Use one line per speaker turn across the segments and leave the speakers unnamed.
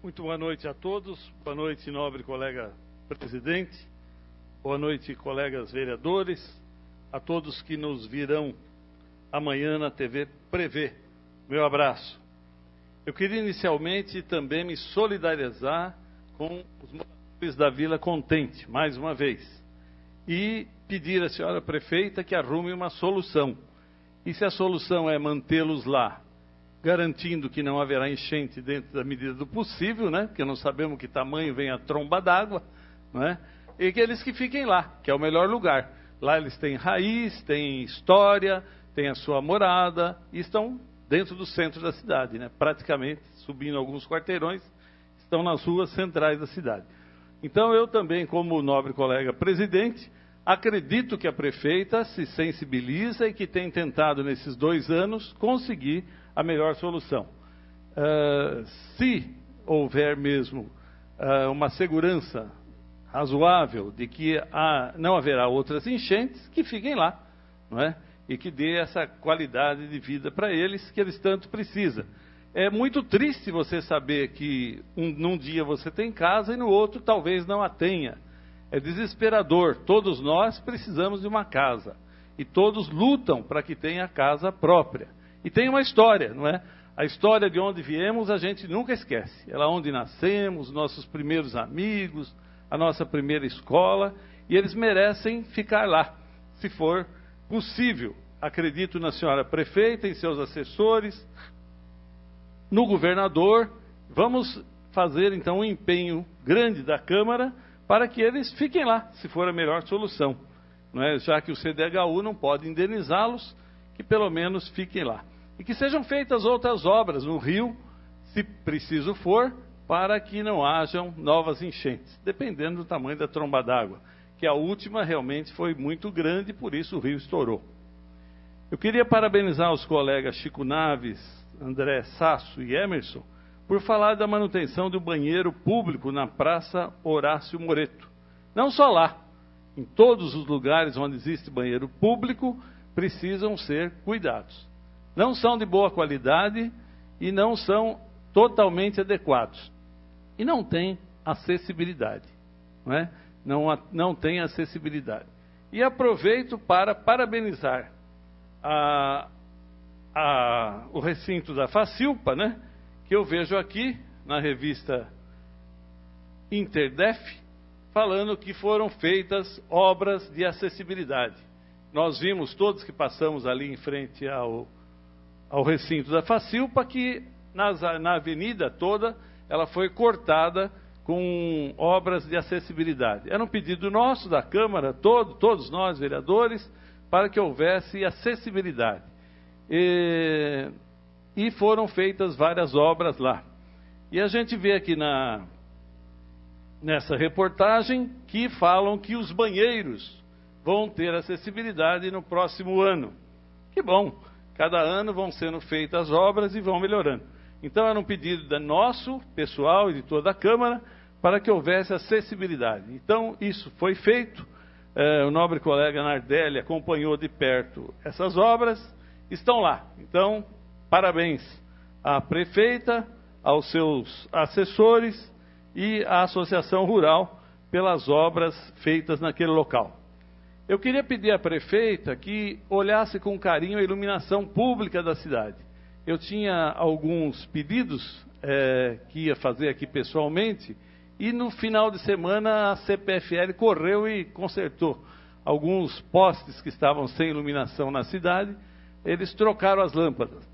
Muito boa noite a todos. Boa noite, nobre colega presidente. Boa noite, colegas vereadores. A todos que nos virão amanhã na TV Prevê. Meu abraço. Eu queria inicialmente também me solidarizar com os moradores da Vila Contente, mais uma vez, e pedir à senhora prefeita que arrume uma solução. E se a solução é mantê-los lá, garantindo que não haverá enchente dentro da medida do possível, né? Porque não sabemos que tamanho vem a tromba d'água, né? E que eles que fiquem lá, que é o melhor lugar. Lá eles têm raiz, têm história, têm a sua morada e estão dentro do centro da cidade, né? Praticamente, subindo alguns quarteirões, estão nas ruas centrais da cidade. Então eu também, como nobre colega presidente, acredito que a prefeita se sensibiliza e que tem tentado nesses 2 anos conseguir a melhor solução. Se houver mesmo uma segurança razoável de que não haverá outras enchentes, que fiquem lá, não é? E que dê essa qualidade de vida para eles que eles tanto precisam. É muito triste você saber que num dia você tem casa e no outro talvez não a tenha. É desesperador. Todos nós precisamos de uma casa. E todos lutam para que tenha casa própria. E tem uma história, não é? A história de onde viemos a gente nunca esquece. É lá onde nascemos, nossos primeiros amigos, a nossa primeira escola. E eles merecem ficar lá, se for possível. Acredito na senhora prefeita, em seus assessores, no governador. Vamos fazer então um empenho grande da Câmara para que eles fiquem lá, se for a melhor solução, não é? Já que o CDHU não pode indenizá-los, que pelo menos fiquem lá. E que sejam feitas outras obras no rio, se preciso for, para que não hajam novas enchentes, dependendo do tamanho da tromba d'água, que a última realmente foi muito grande, por isso o rio estourou. Eu queria parabenizar os colegas Chico Naves, André Sasso e Emerson, por falar da manutenção do banheiro público na Praça Horácio Moreto. Não só lá, em todos os lugares onde existe banheiro público, precisam ser cuidados. Não são de boa qualidade e não são totalmente adequados. E não tem acessibilidade, não é? Não tem acessibilidade. E aproveito para parabenizar o recinto da Facilpa, né? Que eu vejo aqui na revista Interdef, falando que foram feitas obras de acessibilidade. Nós vimos, todos que passamos ali em frente ao recinto da Facilpa, que na avenida toda ela foi cortada com obras de acessibilidade. Era um pedido nosso, da Câmara, todos nós, vereadores, para que houvesse acessibilidade. E foram feitas várias obras lá. E a gente vê aqui nessa reportagem que falam que os banheiros vão ter acessibilidade no próximo ano. Que bom! Cada ano vão sendo feitas obras e vão melhorando. Então era um pedido nosso, pessoal e de toda a Câmara, para que houvesse acessibilidade. Então isso foi feito. O nobre colega Nardelli acompanhou de perto essas obras. Estão lá. Então, parabéns à prefeita, aos seus assessores e à Associação Rural pelas obras feitas naquele local. Eu queria pedir à prefeita que olhasse com carinho a iluminação pública da cidade. Eu tinha alguns pedidos que ia fazer aqui pessoalmente e no final de semana a CPFL correu e consertou alguns postes que estavam sem iluminação na cidade. Eles trocaram as lâmpadas.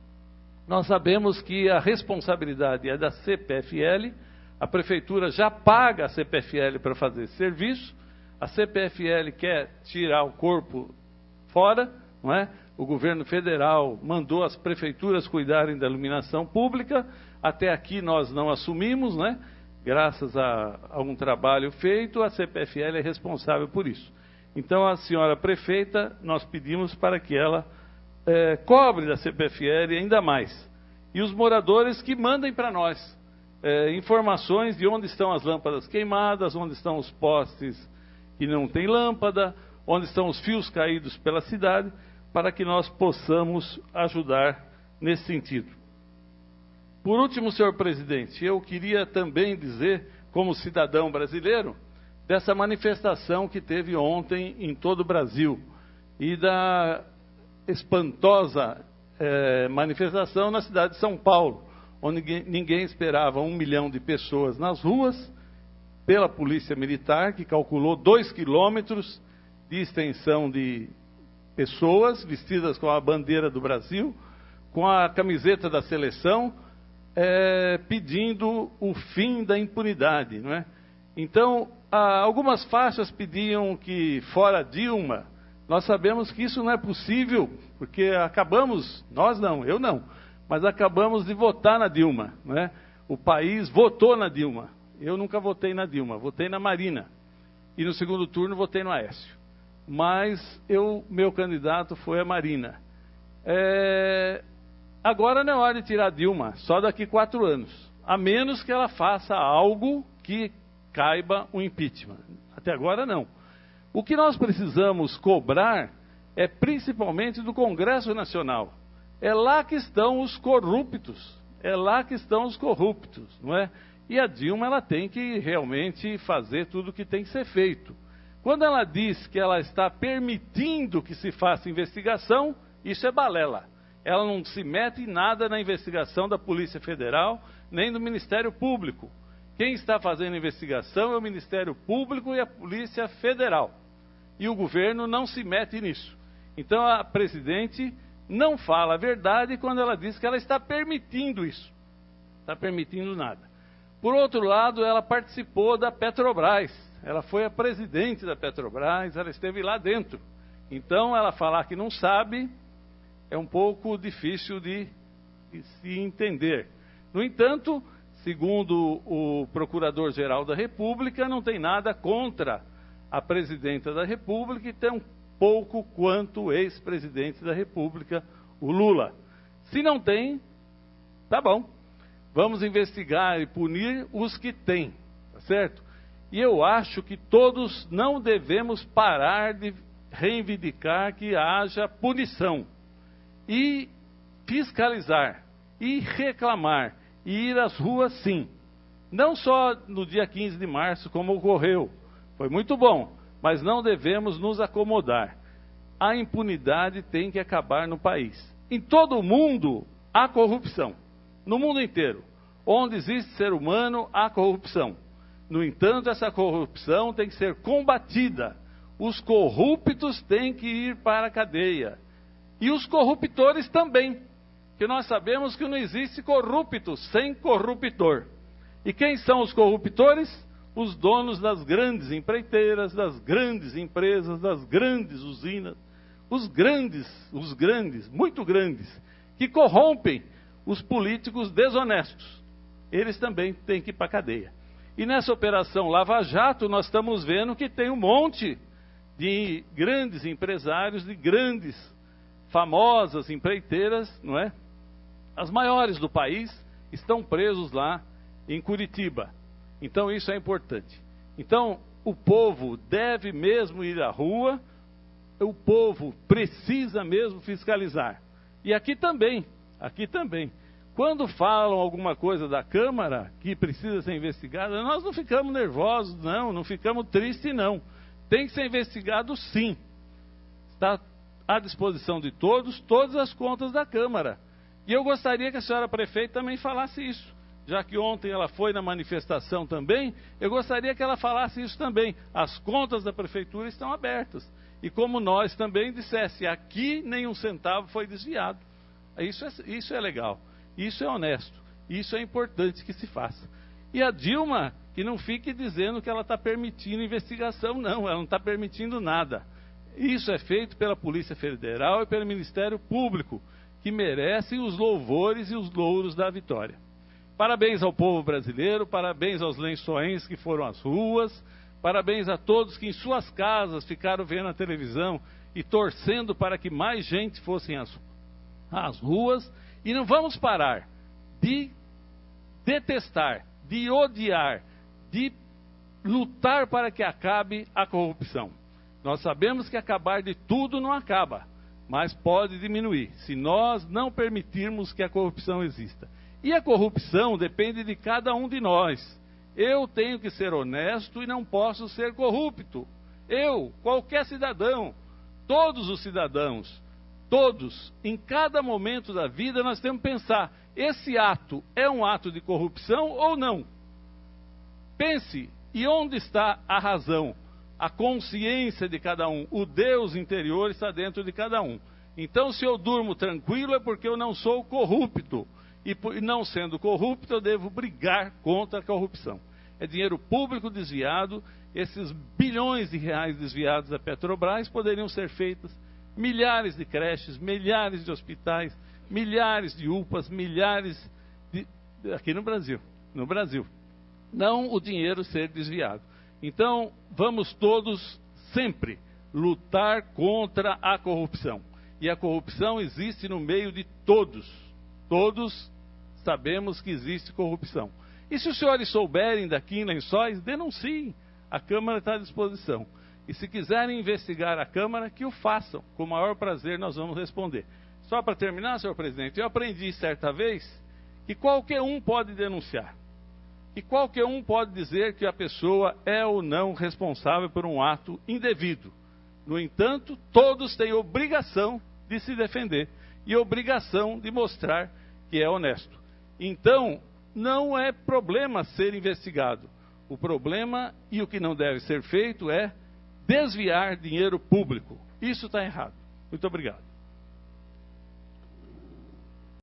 Nós sabemos que a responsabilidade é da CPFL, a prefeitura já paga a CPFL para fazer esse serviço, a CPFL quer tirar o corpo fora, não é? O governo federal mandou as prefeituras cuidarem da iluminação pública, até aqui nós não assumimos, né? Graças a um trabalho feito, a CPFL é responsável por isso. Então a senhora prefeita, nós pedimos para que ela cobre da CPFL ainda mais. E os moradores que mandem para nós informações de onde estão as lâmpadas queimadas, onde estão os postes que não tem lâmpada, onde estão os fios caídos pela cidade, para que nós possamos ajudar nesse sentido. Por último, senhor presidente, eu queria também dizer, como cidadão brasileiro, dessa manifestação que teve ontem em todo o Brasil e da espantosa manifestação na cidade de São Paulo, onde ninguém esperava 1 milhão de pessoas nas ruas, pela Polícia Militar, que calculou 2 quilômetros de extensão de pessoas vestidas com a bandeira do Brasil, com a camiseta da seleção, pedindo o fim da impunidade, não é? Então, algumas faixas pediam que fora Dilma. Nós sabemos que isso não é possível, porque acabamos, nós não, eu não, mas acabamos de votar na Dilma, não é? O país votou na Dilma. Eu nunca votei na Dilma, votei na Marina. E no segundo turno votei no Aécio. Mas meu candidato foi a Marina. Agora não é hora de tirar a Dilma, só daqui 4 anos. A menos que ela faça algo que caiba o impeachment. Até agora não. O que nós precisamos cobrar é principalmente do Congresso Nacional. É lá que estão os corruptos. É lá que estão os corruptos, não é? E a Dilma, ela tem que realmente fazer tudo o que tem que ser feito. Quando ela diz que ela está permitindo que se faça investigação, isso é balela. Ela não se mete em nada na investigação da Polícia Federal, nem do Ministério Público. Quem está fazendo a investigação é o Ministério Público e a Polícia Federal. E o governo não se mete nisso. Então a presidente não fala a verdade quando ela diz que ela está permitindo isso. Está permitindo nada. Por outro lado, ela participou da Petrobras. Ela foi a presidente da Petrobras, ela esteve lá dentro. Então ela falar que não sabe é um pouco difícil de se entender. No entanto, segundo o Procurador-Geral da República, não tem nada contra a Presidenta da República e tão pouco quanto o ex-presidente da República, o Lula. Se não tem, tá bom. Vamos investigar e punir os que têm, tá certo? E eu acho que todos não devemos parar de reivindicar que haja punição. E fiscalizar, e reclamar, e ir às ruas sim. Não só no dia 15 de março, como ocorreu. Foi muito bom, mas não devemos nos acomodar. A impunidade tem que acabar no país. Em todo o mundo, há corrupção. No mundo inteiro. Onde existe ser humano, há corrupção. No entanto, essa corrupção tem que ser combatida. Os corruptos têm que ir para a cadeia. E os corruptores também. Que nós sabemos que não existe corrupto sem corruptor. E quem são os corruptores? Os donos das grandes empreiteiras, das grandes empresas, das grandes usinas. Os grandes, muito grandes, que corrompem os políticos desonestos. Eles também têm que ir para a cadeia. E nessa operação Lava Jato, nós estamos vendo que tem um monte de grandes empresários, de grandes, famosas empreiteiras, não é? As maiores do país estão presos lá em Curitiba. Então isso é importante. Então o povo deve mesmo ir à rua, o povo precisa mesmo fiscalizar. E aqui também. Quando falam alguma coisa da Câmara que precisa ser investigada, nós não ficamos nervosos, não ficamos tristes, não. Tem que ser investigado, sim. Está à disposição de todas as contas da Câmara. E eu gostaria que a senhora prefeita também falasse isso. Já que ontem ela foi na manifestação também, eu gostaria que ela falasse isso também. As contas da Prefeitura estão abertas. E como nós também dissesse, aqui nenhum centavo foi desviado. Isso é legal. Isso é honesto, isso é importante que se faça. E a Dilma, que não fique dizendo que ela está permitindo investigação, não, ela não está permitindo nada. Isso é feito pela Polícia Federal e pelo Ministério Público, que merecem os louvores e os louros da vitória. Parabéns ao povo brasileiro, parabéns aos lençóis que foram às ruas, parabéns a todos que em suas casas ficaram vendo a televisão e torcendo para que mais gente fossem às ruas. E não vamos parar de detestar, de odiar, de lutar para que acabe a corrupção. Nós sabemos que acabar de tudo não acaba, mas pode diminuir, se nós não permitirmos que a corrupção exista. E a corrupção depende de cada um de nós. Eu tenho que ser honesto e não posso ser corrupto. Eu, qualquer cidadão, todos os cidadãos, todos, em cada momento da vida, nós temos que pensar, esse ato é um ato de corrupção ou não? Pense, e onde está a razão? A consciência de cada um, o Deus interior está dentro de cada um. Então, se eu durmo tranquilo é porque eu não sou corrupto. E não sendo corrupto, eu devo brigar contra a corrupção. É dinheiro público desviado, esses bilhões de reais desviados da Petrobras poderiam ser feitos milhares de creches, milhares de hospitais, milhares de UPAs, milhares de... aqui no Brasil. Não o dinheiro ser desviado. Então, vamos todos sempre lutar contra a corrupção. E a corrupção existe no meio de todos. Todos sabemos que existe corrupção. E se os senhores souberem daqui em Lençóis, denunciem. A Câmara está à disposição. E se quiserem investigar a Câmara, que o façam. Com o maior prazer nós vamos responder. Só para terminar, senhor presidente, eu aprendi certa vez que qualquer um pode denunciar. E qualquer um pode dizer que a pessoa é ou não responsável por um ato indevido. No entanto, todos têm obrigação de se defender e obrigação de mostrar que é honesto. Então, não é problema ser investigado. O problema e o que não deve ser feito é desviar dinheiro público. Isso está errado. Muito obrigado.